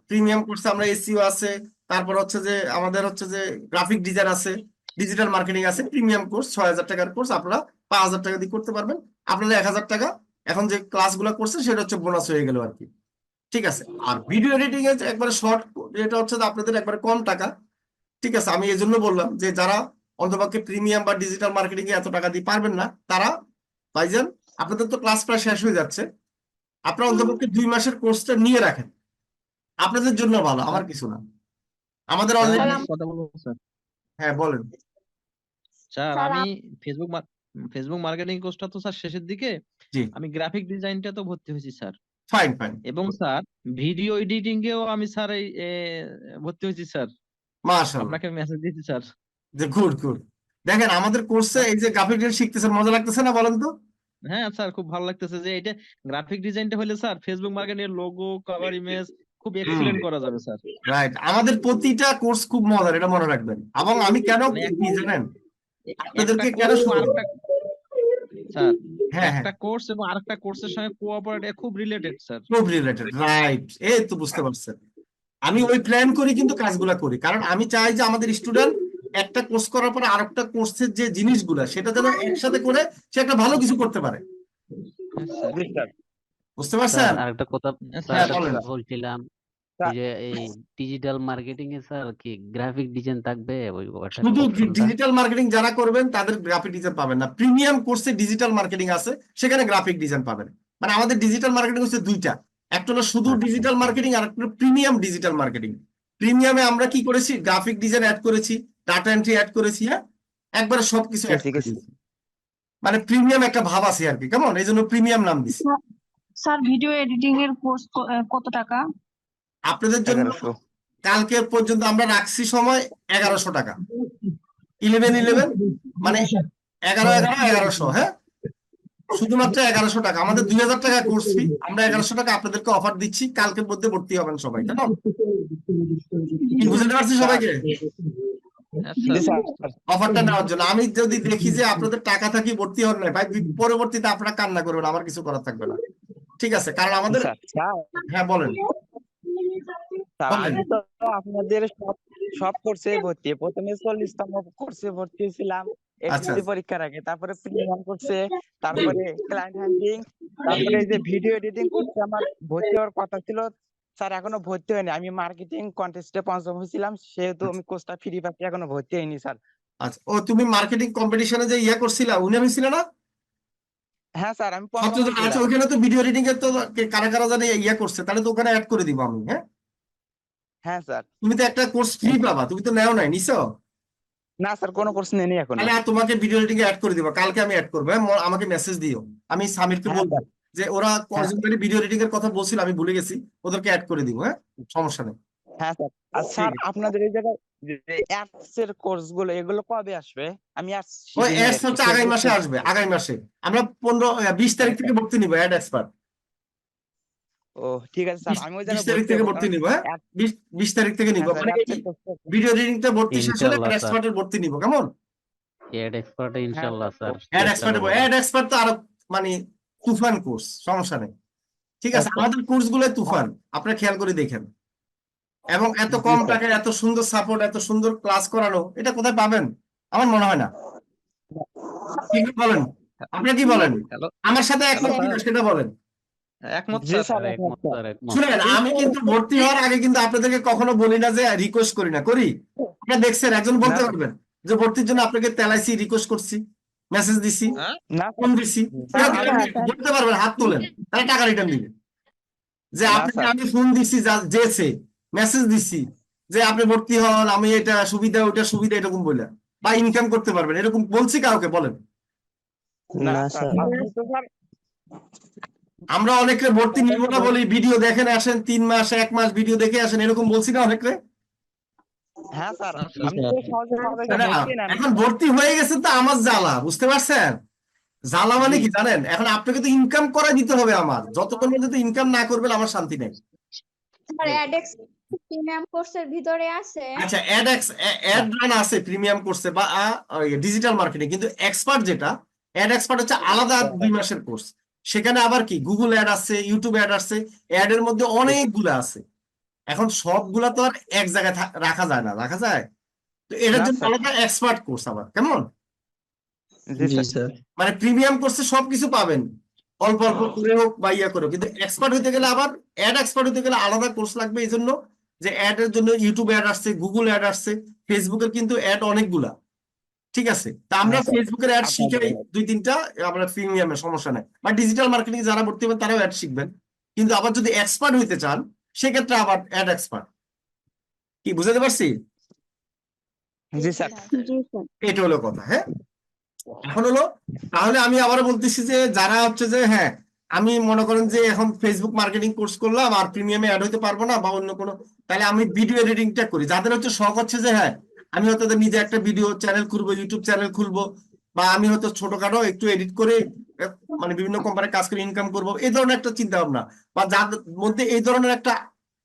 প্রিমিয়াম কোর্সে আমরা এসইও আছে, তারপর হচ্ছে যে আমাদের হচ্ছে যে গ্রাফিক ডিজাইন আছে, ডিজিটাল মার্কেটিং আছে। প্রিমিয়াম কোর্স 6,000 টাকার কোর্স, আপনারা 5,000 টাকা দিয়ে করতে পারবেন। আপনাদের 1,000 টাকা এখন যে ক্লাসগুলো করছে সেটা হচ্ছে বোনাস হয়ে গেল আর কি। ঠিক আছে, আর ভিডিও এডিটিং এর একবারে শর্ট, এটা হচ্ছে যে আপনাদের একবারে কম টাকা। ঠিক আছে, আমি এই জন্য বললাম যে যারা অন্তপক্ষে প্রিমিয়াম বা ডিজিটাল মার্কেটিং এ এত টাকা দিয়ে পারবেন না, তারা ভাইজান, আপনাদের তো ক্লাস প্রায় শেষ হয়ে যাচ্ছে, আপনারা অন্তপক্ষে 2 মাসের কোর্সটা নিয়ে রাখেন, আপনাদের জন্য ভালো, আমার কিছু না। আমাদের স্যার অলরেডি, আমি কথা বলবো স্যার। হ্যাঁ বলেন। স্যার স্যার আমি ফেসবুক মার্কেটিং কোর্সটা তো স্যার শেষের দিকে। জি, আমি গ্রাফিক ডিজাইনটা তো ভর্তি হয়েছি স্যার। ফাইন ফাইন, এবং স্যার ভিডিও এডিটিং এও আমি স্যার এই ভর্তি হয়েছি স্যার। মাশাআল্লাহ, আপনাকে মেসেজ দিয়েছি স্যার। যে গুড গুড। দেখেন আমাদের কোর্সে এই যে গ্রাফিক ডিজাইন শিখতেছেন, মজা লাগতেছে না বলেন তো? হ্যাঁ স্যার, খুব ভালো লাগতেছে যে এটা গ্রাফিক ডিজাইনটা হলে স্যার ফেসবুক মার্কেটিং এর লোগো, কভার ইমেজ খুব এক্সিলেন্ট করা যাবে স্যার। রাইট, আমাদের প্রতিটা কোর্স খুব মজার, এটা মনে রাখবেন। এবং আমি কেন মানে কি জানেন, একটা আপনাদেরকে কেন কোর্স এবং শুনবো? আরেকটা স্যার, হ্যাঁ হ্যাঁ, একটা কোর্স এবং আরেকটা কোর্সের সঙ্গে কোঅপারেট খুব রিলেটেড স্যার। খুব রিলেটেড, রাইট, এই তো বুঝতে পারছেন। আমি ওই প্ল্যান করি কিন্তু কাজগুলা করি, কারণ আমি চাই যে আমাদের স্টুডেন্ট একটা কোর্স করার পরে আরেকটা কোর্সের যে জিনিসগুলা সেটা যেন একসাথে করে সে একটা ভালো কিছু করতে পারে। হ্যাঁ স্যার। জি স্যার। বুঝতে স্যার পারছেন? আরেকটা কথা, হ্যাঁ স্যার হ্যাঁ স্যার। বলেন। বলছিলাম এই স্যার, যে এই ডিজিটাল মার্কেটিং এ স্যার কি গ্রাফিক ডিজাইন থাকবে ওই ওটার শুধু অপশনটা? ডিজিটাল মার্কেটিং যারা করবেন তাদের গ্রাফিক ডিজাইন পাবেন না, প্রিমিয়াম কোর্সে ডিজিটাল মার্কেটিং আছে, সেখানে গ্রাফিক ডিজাইন পাবেন। মানে আমাদের ডিজিটাল মার্কেটিং হচ্ছে দুইটা, একটা হলো শুধু আচ্ছা ডিজিটাল মার্কেটিং, আর একটা প্রিমিয়াম ডিজিটাল মার্কেটিং। প্রিমিয়ামে আমরা কি করেছি, গ্রাফিক ডিজাইন অ্যাড করেছি, ডাটা এন্ট্রি অ্যাড করেছি, হ্যাঁ, একবারে সবকিছু অ্যাড গেছি করে গেছি। দিয়েছি। মানে প্রিমিয়াম একটা ভাব আছে আর কি, কেমন, এই জন্য প্রিমিয়াম নাম দিছি। স্যার ভিডিও এডিটিং এর কোর্স কত টাকা? আপনাদের জন্য 1100। কালকে পর্যন্ত আমরা রাখছি সময় 1,100 টাকা, 11-11 মানে 11-11-1100, হ্যাঁ, শুধুমাত্র 1,100 টাকা। আমাদের 2,000 টাকা কোর্স ফি, আমরা 1,100 টাকা আপনাদেরকে অফার দিচ্ছি, কালকের মধ্যে ভর্তি হবেন সবাই, কেমন? কি বুঝতে পারছি স্যার সবাইকে? হ্যাঁ জি স্যার। স্যার। অফারটা নেওয়ার জন্য আমি যদি দেখি যে আপনাদের টাকা থাকি ভর্তি হন না ভাই, পরবর্তীতে আপনারা কান্না করবেন, আমার কিছু করার থাকবে না। ঠিক আছে, কারণ আমাদের স্যার স্যার হ্যাঁ বলেন স্যার বলেন আমি তো আপনাদের সব সব কোর্সে ভর্তি, প্রথমে 40তম কোর্সে ভর্তি হয়েছিলাম আচ্ছা এসএসসি পরীক্ষার আগে, তারপরে প্রিমিয়াম কোর্সে, তারপরে ক্লায়েন্ট হ্যান্ডলিং, তারপরে এই যে ভিডিও এডিটিং কোর্সে আমার ভর্তি হওয়ার কথা ছিল স্যার, এখনো ভর্তি হয়নি। আমি মার্কেটিং কন্টেস্টে 5ম হয়েছিলাম, সেহেতু আমি কোর্সটা ফ্রি পাচ্ছি, এখনো ভর্তি হয়নি স্যার। আচ্ছা। ও তুমি মার্কেটিং কম্পিটিশনে যে ইয়া করছিলা, উইনার হয়েছিল না? হ্যাঁ স্যার আমি 5ম 17 জন। আচ্ছা, হয়েছিলাম। ওখানে তো ভিডিও এডিটিং এর তো কারা কারা জানি ইয়া করছে, তাহলে তো ওখানে অ্যাড করে দিব আমি। হ্যাঁ, হ্যাঁ স্যার। তুমি তো একটা কোর্স ফ্রি পাবা, তুমি তো নেও নাই, নিছো? না স্যার কোনো কোর্স নেই এখনো। তাহলে আর তোমাকে ভিডিও এডিটিং এ অ্যাড করে দিব, কালকে আমি অ্যাড করবো। হ্যাঁ, আমাকে মেসেজ দিও, আমি সামিরকে হ্যাঁ বলবো স্যার। যে ওরা হ্যাঁ কয়জন ভিডিও এডিটিং এর কথা বলছিল, আমি ভুলে গেছি, ওদেরকে অ্যাড করে দিব। হ্যাঁ, সমস্যা নেই। হ্যাঁ স্যার। আর ঠিক স্যার আছে। আপনাদের এই জায়গায় যে অ্যাডস এর কোর্স গুলো এগুলো কবে আসবে? আমি অ্যাডস ওই শিখিনি অ্যাডস আর কি, হচ্ছে আগামী ফেসবুক মাসে আসবে, আগামী মাসে। আমরা 20 তারিখ হ্যাঁ থেকে স্যার। ভর্তি নিব অ্যাড এক্সপার্ট। ও ঠিক আছে স্যার, আমি ওই 20 জায়গায় তারিখ ভর্তি থেকে হবো, ভর্তি কারণ নিব। হ্যাঁ, অ্যাড 20 তারিখ থেকে নিব, হ্যাঁ স্যার মানে অ্যাডস এই এর কোর্স। ভিডিও এডিটিংটা ভর্তি শেষ হলে ইনশাল্লাহ অ্যাড স্যার, এক্সপার্টের ভর্তি নিব। কেমন? এড এক্সপার্টে হ্যাঁ ইনশাল্লাহ স্যার। স্যার অ্যাড চেষ্টা এক্সপার্ট, করবো। অ্যাড এক্সপার্ট তো আরো মানে তুফান কোর্স, সমস্যা নেই। ঠিক আছে, আচ্ছা। আমাদের কোর্স গুলো তুফান, আপনারা খেয়াল করে দেখেন। এবং এত জি কম স্যার। টাকায় এত সুন্দর সাপোর্ট, এত সুন্দর ক্লাস করানো, এটা কোথায় পাবেন? আমার মনে হয় না। কি বলেন? আপনারা কি বলেন? হ্যালো আমার সাথে হ্যালো একমত কিনা স্যার, সেটা বলেন। একমত জি স্যার। স্যার স্যার একমত একমত স্যার। স্যার, একমত। শুনেন, আমি কিন্তু ভর্তি হওয়ার আগে কিন্তু আপনাদেরকে কখনো বলি না যে রিকোয়েস্ট করি না, করি? আপনারা দেখছেন, একজন না বলতে স্যার। পারবেন যে ভর্তির জন্য আপনাকে তেলাইছি, রিকোয়েস্ট করছি, মেসেজ দিছি, হ্যাঁ না ফোন স্যার। দিছি? স্যার কেউ আমি বলতে পারবেন, হাত তোলেন, তাহলে টাকা রিটার্ন দিবে। যে না আপনাকে স্যার। আমি ফোন দিছি, যেছে মেসেজ দিছি যে আপনি ভর্তি হন, আমি এটা সুবিধা ওটা সুবিধা এরকম বলে, বা ইনকাম করতে পারবেন, এরকম বলছি কাউকে? বলেন। না স্যার আপনি তো স্যার আমরা অনেকে ভর্তি নিব না বলি, ভিডিও দেখেন আসেন, 3 মাস 1 মাস ভিডিও দেখে আসেন, এরকম বলছি না অনেকে? হ্যাঁ স্যার আচ্ছা আপনি স্যার। তো সহজে সহজে না, ভর্তি নেন এখন ভর্তি হয়ে গেছে তো আমার জ্বালা, বুঝতে পারছেন? জ্বালা মানে জি কি জানেন? এখন আপনাকে তো ইনকাম করে দিতে হবে, আমার যতক্ষণ পর্যন্ত ইনকাম না করবেন আমার শান্তি নেই। স্যার অ্যাডেক্স প্রিমিয়াম কোর্সের ভিতরে আছে। আচ্ছা, অ্যাড রান আছে প্রিমিয়াম কোর্সে বা ডিজিটাল মার্কেটিং, কিন্তু এক্সপার্ট যেটা, অ্যাড এক্সপার্ট হচ্ছে আলাদা 2 মাসের কোর্স। সেখানে আবার কি গুগল অ্যাড আছে, ইউটিউব অ্যাড আছে, অ্যাড এর মধ্যে অনেকগুলো আছে। এখন সবগুলা তো আর এক জায়গায় রাখা যায় না, রাখা যায়? তো এটার না জন্য স্যার। আলাদা এক্সপার্ট কোর্স আবার, কেমন? জি স্যার। মানে প্রিমিয়াম কোর্সে সবকিছু পাবেন, অল্প অল্প করে হোক বা ইয়া করে, কিন্তু এক্সপার্ট হতে গেলে আবার, অ্যাড এক্সপার্ট হতে গেলে আলাদা কোর্স লাগবে। এই জন্য যে অ্যাড এর জন্য ইউটিউব অ্যাড আসছে, গুগল অ্যাড আসছে, ফেসবুকের কিন্তু অ্যাড অনেকগুলা। ঠিক আছে, তা আমরা হ্যাঁ স্যার ফেসবুকের অ্যাড আপনাদের শিখাই 2-3টা, আমরা প্রিমিয়ামে সমস্যা নাই, বা ডিজিটাল মার্কেটিং যারা ভর্তি হবেন তারাও অ্যাড শিখবেন। কিন্তু আবার যদি এক্সপার্ট হইতে চান, সেক্ষেত্রে আবার অ্যাড এক্সপার্ট। কি বুঝাতে পারছি? জি স্যার। জি স্যার। এটা হলো কথা। হ্যাঁ, এখন হলো, তাহলে আমি আবারও বলতেছি যে যারা হচ্ছে যে হ্যাঁ, আমি মনে করেন যে এখন ফেসবুক মার্কেটিং কোর্স করলাম আর প্রিমিয়ামে অ্যাড হইতে পারবো না বা অন্য কোনো, তাহলে আমি ভিডিও এডিটিংটা করি। যাদের হচ্ছে শখ হচ্ছে যে হ্যাঁ, আমি হয়তো নিজে একটা ভিডিও চ্যানেল খুলবো, ইউটিউব চ্যানেল খুলবো, বা আমি হয়তো ছোটখাটো একটু এডিট করে মানে বিভিন্ন কোম্পানির কাজ করে ইনকাম করবো, এই ধরনের একটা চিন্তা ভাবনা, বা যাদের মধ্যে এই ধরনের একটা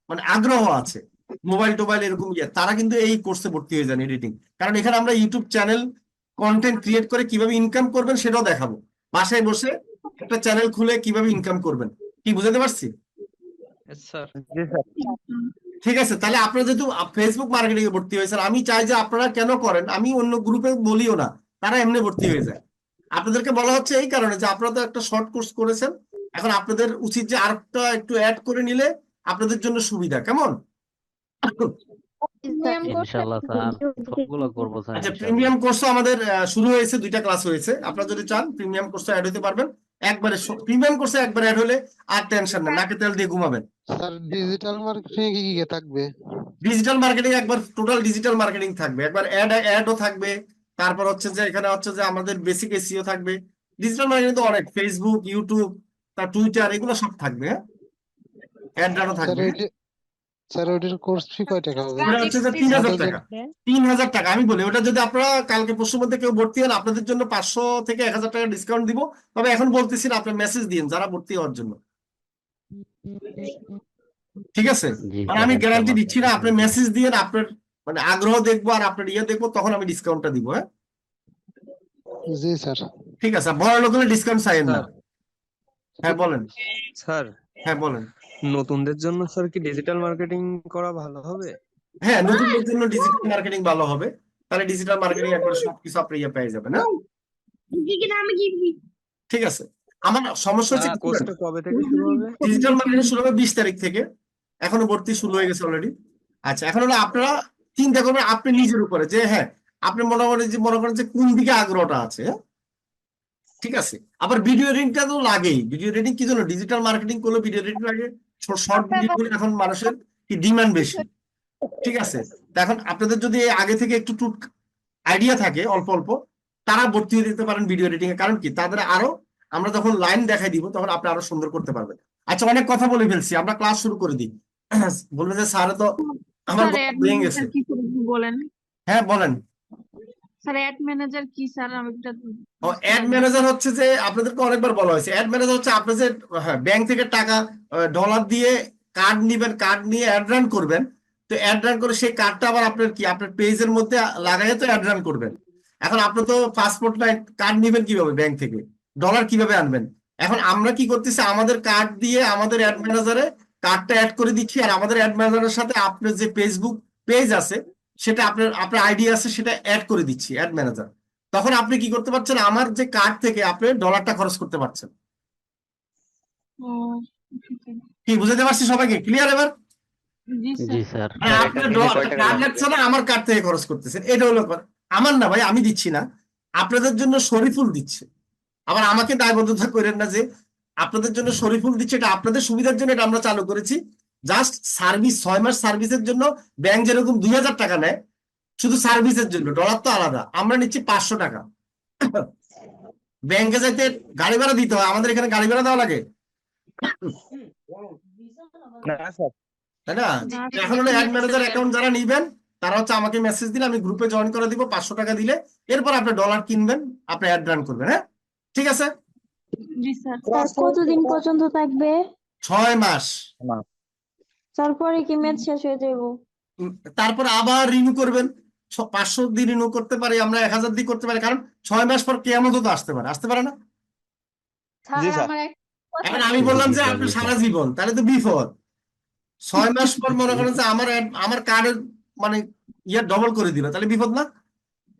মানে আগ্রহ আছে, মোবাইল টোবাইল এরকম ইয়ে, তারা কিন্তু এই কোর্সে ভর্তি হয়ে যান, এডিটিং। কারণ এখানে আমরা ইউটিউব চ্যানেল কন্টেন্ট ক্রিয়েট করে কিভাবে ইনকাম করবেন সেটাও দেখাবো, বাসায় বসে একটা চ্যানেল খুলে কিভাবে ইনকাম করবেন। কি বুঝাতে পারছি? স্যার জি স্যার। ঠিক আছে, তাহলে আপনারা যেহেতু ফেসবুক মার্কেটিং এ ভর্তি হয়েছেন, আমি চাই যে আপনারা কেন করেন, আমি অন্য গ্রুপে বলিও না, তারা এমনি ভর্তি হয়ে যায়। আপনাদেরকে বলা হচ্ছে এই কারণে যে আপনারা তো একটা শর্ট কোর্স করেছেন, এখন আপনাদের উচিত যে আরেকটা একটু অ্যাড করে নিলে আপনাদের জন্য সুবিধা। কেমন? প্রিমিয়াম কোর্সের ইনশাল্লাহ স্যার, সবগুলো করবো স্যার আচ্ছা, ইনশাল্লাহ। প্রিমিয়াম কোর্সও আমাদের শুরু হয়েছে, 2টা ক্লাস হয়েছে। আপনারা যদি চান প্রিমিয়াম কোর্সে অ্যাড হতে পারবেন। একবারে প্রিমিয়াম কোর্সে একবার অ্যাড হলে আর টেনশন নেই, নাকে তেল দিয়ে ঘুমাবেন। স্যার ডিজিটাল মার্কেটিং কি কি থাকবে? ডিজিটাল মার্কেটিং একবার টোটাল ডিজিটাল মার্কেটিং থাকবে, একবার অ্যাডও থাকবে। তারপর হচ্ছে যে এখানে হচ্ছে যে আমাদের বেসিক এসইও থাকবে। ডিজিটাল মার্কেটিং তো অনেক, ফেসবুক, ইউটিউব, তার টুইটার, এগুলো সব থাকবে। হ্যাঁ, অ্যাড রানও স্যার থাকবে। ওইটার কোর্স ফি কয় টাকা হবে? ওটা হচ্ছে যে 3000 আমাদের টাকা। 3000 টাকা আমি বলি, ওটা যদি আপনারা কালকে পরশুর মধ্যে কেউ ভর্তি হন, আপনাদের জন্য 500 থেকে 1000 টাকা ডিসকাউন্ট দিব। তবে এখন বলতেছি না, আপনি মেসেজ দিন যারা ভর্তি হওয়ার জন্য। ঠিক আছে, জি মানে স্যার আমি গ্যারান্টি ইনশাল্লাহ দিচ্ছি না, আপনি মেসেজ দিয়ে আপনার মানে আগ্রহ দেখবো আর আপনার ইয়ে দেখবো, তখন আমি ডিসকাউন্টটা দিব। হ্যাঁ, জি স্যার। ঠিক আছে, বড় লোক হলে ডিসকাউন্ট চাইেন না। স্যার হ্যাঁ বলেন। স্যার হ্যাঁ বলেন। নতুনদের জন্য স্যার কি ডিজিটাল মার্কেটিং করা ভালো হবে? হ্যাঁ, নতুনদের জন্য ডিজিটাল মার্কেটিং ভালো হবে। তাহলে ডিজিটাল মার্কেটিং একবার সবকিছু আপনি পেয়ে যাবেন। হ্যাঁ, ঠিক আছে। আমার সমস্যা হচ্ছে স্যার কি জানেন? কোর্সটা কবে থেকে শুরু হবে? ডিজিটাল মার্কেটিং শুরু হবে 20 তারিখ থেকে। এখনো ভর্তি শুরু হয়ে গেছে অলরেডি। আচ্ছা, এখন হলো আপনারা চিন্তা করবেন আপনি নিজের উপরে যে হ্যাঁ, আপনি মনে করেন যে কোন দিকে আগ্রহটা আছে। হ্যাঁ, ঠিক আছে। আবার ভিডিও এডিটিংটা তো লাগেই। ভিডিও এডিটিং কি জন্য? ডিজিটাল মার্কেটিং করলে ভিডিও এডিটিং লাগে। শর্ট ভিডিও গুলো এখন মানুষের কি ডিমান্ড বেশি। ঠিক আছে। তা এখন আপনাদের যদি আগে থেকে একটু আইডিয়া থাকে অল্প অল্প, তারা ভর্তি হয়ে যেতে পারেন ভিডিও এডিটিং এ। কারণ কি, তাদের আরো আমরা যখন লাইন দেখাই দিব তখন আপনি আরো সুন্দর করতে পারবেন। আচ্ছা, অনেক কথা বলে ফেলছি, আমরা ক্লাস শুরু করে দিই। বলবেন যে স্যার তো আমার স্যার কথা অ্যাড ভেঙে গেছে। ম্যানেজার কি স্যার একটু বলেন। হ্যাঁ বলেন। স্যার অ্যাড ম্যানেজার কি স্যার, আমি এটা অ্যাড ম্যানেজার হচ্ছে যে আপনাদেরকে অনেকবার বলা হয়েছে, অ্যাড ম্যানেজার হচ্ছে আপনি যে ব্যাংক থেকে টাকা ডলার দিয়ে কার্ড নিবেন, কার্ড নিয়ে অ্যাড রান করবেন। তো অ্যাড রান করে সেই কার্ডটা আবার আপনার কি আপনার পেজের মধ্যে লাগাইয়ে তো অ্যাড রান করবেন। এখন আপনি তো পাসপোর্ট কার্ড নিবেন কিভাবে ব্যাংক থেকে, ডলার কিভাবে আনবেন? এখন আমরা কি করতেছি, আমাদের কার্ড দিয়ে আমাদের অ্যাড ম্যানেজারে কার্ডটা অ্যাড করে দিচ্ছি, আর আমাদের অ্যাড ম্যানেজারের সাথে আপনার যে ফেসবুক পেজ আছে সেটা আপনার আপনার আইডি আছে সেটা অ্যাড করে দিচ্ছি অ্যাড ম্যানেজার। তখন আপনি কি করতে পারছেন, আমার যে কার্ড থেকে আপনি ডলারটা খরচ করতে পারছেন। ও ঠিক আছে। কি বুঝাতে পারছি সবাইকে? ক্লিয়ার এবার? জি জি স্যার। স্যার। মানে আপনার কার্ড লাগছে না, আমার কার্ড থেকে খরচ করতেছেন, এটা হলো কথা। আমার না ভাই, আমি দিচ্ছি না, আপনাদের জন্য শরীফুল দিচ্ছে। আবার আমাকে দায়বদ্ধতা করেন না যে আপনাদের জন্য শরীফুল দিচ্ছে, এটা আপনাদের সুবিধার জন্য এটা আমরা চালু করেছি। জাস্ট সার্ভিস 6 মাস সার্ভিসের জন্য ব্যাংক যেরকম 2000 টাকা নেয় শুধু সার্ভিসের জন্য, ডলার তো আলাদা, আমরা নিচ্ছি 500 টাকা। ব্যাংকে যাইতে গাড়ি ভাড়া দিতে হয়, আমাদের এখানে গাড়ি ভাড়া দেওয়া লাগে, না স্যার। তাই না? এখন হলো অ্যাড ম্যানেজার অ্যাকাউন্ট যারা নিবেন তারা হচ্ছে আমাকে মেসেজ দিলে আমি গ্রুপে জয়েন করে দিব 500 টাকা দিলে। এরপর আপনি ডলার কিনবেন, আপনি অ্যাড রান করবেন। হ্যাঁ, ঠিক আছে। জি স্যার। স্যার কতদিন পর্যন্ত থাকবে? 6 মাস। তারপরে কি ম্যাচ শেষ হয়ে যাবো? তারপর আবার রিনিউ করবেন। 500 দিয়ে রিনিউ করতে পারি আমরা, 1000 দিয়ে করতে পারি, কারণ 6 মাস পর কিয়ামত তো আসতে পারে, আসতে পারে না? স্যার আমার এক এখন আমি বললাম যে আপনি সারা জীবন, তাহলে তো বিপদ। 6 মাস পর মনে করেন যে আমার কার্ডের মানে ডবল করে দিল, তাহলে বিপদ না?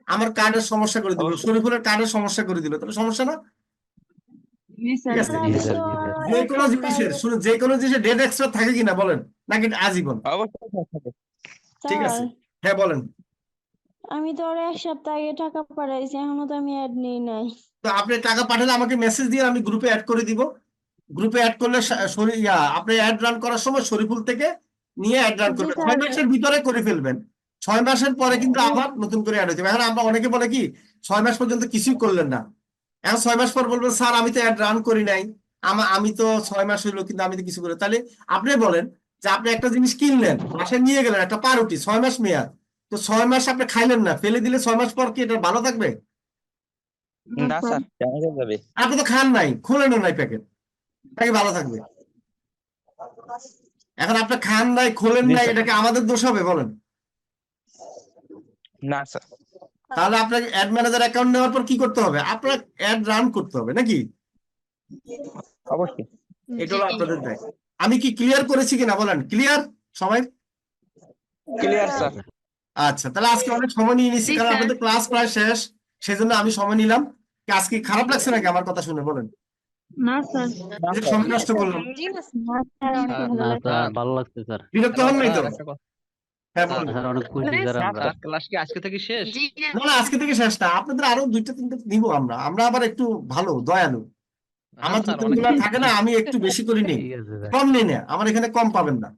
আমার কার্ডের সমস্যা করে দিল, শরীফুলের কার্ডের সমস্যা করে দিল, তাহলে সমস্যা না? জি স্যার। ঠিক আছে। আমি তো যে কোনো জিনিসের শুনুন, যে কোনো জিনিসের ডেট এক্সট্রা থাকে কিনা বলেন, নাকি আজীবন? অবশ্যই থাকে। ঠিক আছে। স্যার হ্যাঁ বলেন। আমি তো আরো 1 সপ্তাহ আগে টাকা পাঠাইছি, এখনো তো আমি অ্যাড নেই নাই। তো আপনি টাকা পাঠালে আমাকে মেসেজ দিয়ে আমি গ্রুপে অ্যাড করে দিব। গ্রুপে অ্যাড করলে আপনি অ্যাড রান করার সময় শরীফুল থেকে নিয়ে অ্যাড রান জি করবেন, স্যার। 6 মাসের ভিতরে করে ফেলবেন। 6 মাসের পরে কিন্তু আবার নতুন করে অ্যাড হয়ে যাবে। এখন আমরা অনেকে বলে কি 6 মাস পর্যন্ত কিছুই করলেন না, এখন 6 মাস পর বলবেন স্যার আমি তো অ্যাড রান করি নাই, আমি তো 6 মাস হইলো কিন্তু আমি তো কিছু করি। তাহলে আপনি বলেন যে আপনি একটা জিনিস কিনলেন, বাসায় নিয়ে গেলেন, একটা পাউরুটি 6 মাস মেয়াদ, তো 6 মাস আপনি খাইলেন না, ফেলে দিলে 6 মাস পর কি এটা ভালো থাকবে? না স্যার, কেমন যাবে? আপনি তো খান নাই, খুলেন নাই প্যাকেট, নাকি ভালো থাকবে? এখন আপনি খান নাই, খোলেন নাই, এটাকে আমাদের দোষ হবে বলেন? না স্যার। তাহলে আপনাকে অ্যাড ম্যানেজার অ্যাকাউন্ট নেওয়ার পর কি করতে হবে? আপনার অ্যাড রান করতে হবে নাকি? অবশ্যই। এটা হলো আপনাদের দায়। আমি কি ক্লিয়ার করেছি কিনা বলেন? ক্লিয়ার সবাই? Clear sir. আচ্ছা, তাহলে আজকে অনেক সময় নিয়ে নিচ্ছি, কারণ আপনাদের ক্লাস প্রায় শেষ, সেজন্য আমি সময় নিলাম। কি আজকে খারাপ লাগছে নাকি আমার কথা শুনে বলেন? না স্যার। যে সময় নষ্ট করলাম, না স্যার, অনেক ভালো না লাগছে। স্যার, ভালো লাগছে স্যার। বিরক্ত হন নাই তো? হ্যাঁ বলেন। স্যার অনেক খুশি স্যার আমরা। ক্লাস কি আজকে থেকে শেষ? না না, আজকে থেকে শেষ না, আপনাদের আরো 2টা 3টা নিবো আমরা আবার একটু ভালো দয়ালু। আমার স্যার বেতনগুলো অনেক থাকে না, আমি একটু বেশি করে নিই, ঠিক আছে স্যার। কম নিই না, আমার এখানে কম পাবেন না।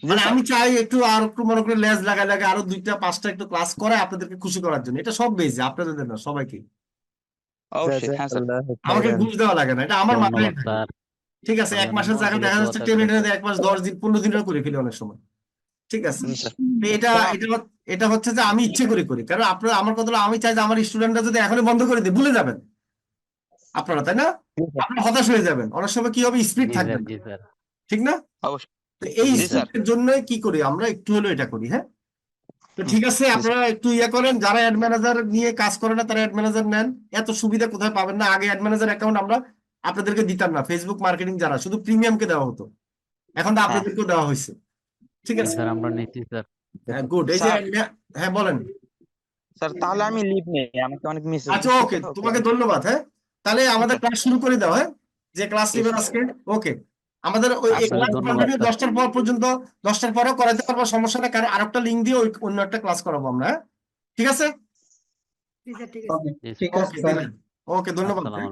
মানে আমি চাই একটু আর একটু মনে করে লেজ লাগা আরো 2টা 5টা একটু ক্লাস করে আপনাদেরকে খুশি করার জন্য। এটা সব বেজে আপনাদের না, সবাইকে। অবশ্যই। হ্যাঁ স্যার। আমাকে ঘুষ দেওয়া লাগে না, এটা আমার মাথায় ধন্যবাদ থাকে। স্যার। ঠিক আছে, 1 মাসের জায়গায় দেখা যাচ্ছে টেনে 1 মাস 10 দিন 15 দিনও করে ফেলি অনেক সময়। ঠিক আছে, তো এটা হচ্ছে যে আমি ইচ্ছে করে করি, কারণ আপনারা আমার কথা হলো আমি চাই যে আমার স্টুডেন্টরা যদি এখনই বন্ধ করে দিই ভুলে যাবেন আপনারা, তাই না? আপনারা হতাশ হয়ে যাবেন, অনেক সময় কি হবে, স্পিড জি থাকবে স্যার, না, জি স্যার। ঠিক না? অবশ্যই। তো এই জি স্যার। স্পিডের জন্য কি করি আমরা, একটু হলেও এটা করি। হ্যাঁ, তো ঠিক আছে, আপনারা একটু করেন, যারা অ্যাড ম্যানেজার নিয়ে কাজ করে না তারা অ্যাড ম্যানেজার নেন, এত সুবিধা কোথায় পাবেন না। আগে অ্যাড ম্যানেজার অ্যাকাউন্ট আমরা আপনাদেরকে দিতাম না, ফেসবুক মার্কেটিং যারা শুধু প্রিমিয়ামকে দেওয়া হতো, এখন তো হ্যাঁ আপনাদেরকেও দেওয়া হয়েছে। ঠিক আছে, স্যার আমরা নিচ্ছি স্যার। হ্যাঁ গুড। এই যে স্যার হ্যাঁ বলেন। স্যার তাহলে আমি লিভ নেই, আমাকে অনেক মেসেজ আচ্ছা দিচ্ছে ওকে, তো তোমাকে ধন্যবাদ। হ্যাঁ, তাহলে আমাদের ক্লাস শুরু করে দাও। হ্যাঁ, যে ক্লাস জি নেবেন স্যার। আজকে। ওকে, আমাদের ওই আচ্ছা আপনাকে ক্লাস ধন্যবাদ কন্টিনিউ স্যার। 10টার পর পর্যন্ত, 10টার পরেও করাতে পারবো, সমস্যা নেই, কারণ আরেকটা লিঙ্ক দিয়ে ওই অন্য একটা ক্লাস করাবো আমরা। হ্যাঁ ঠিক আছে, ওকে জি ঠিক স্যার। আছে ওকে স্যার। দিলেন। ওকে ধন্যবাদ। আসসালামু আলাইকুম।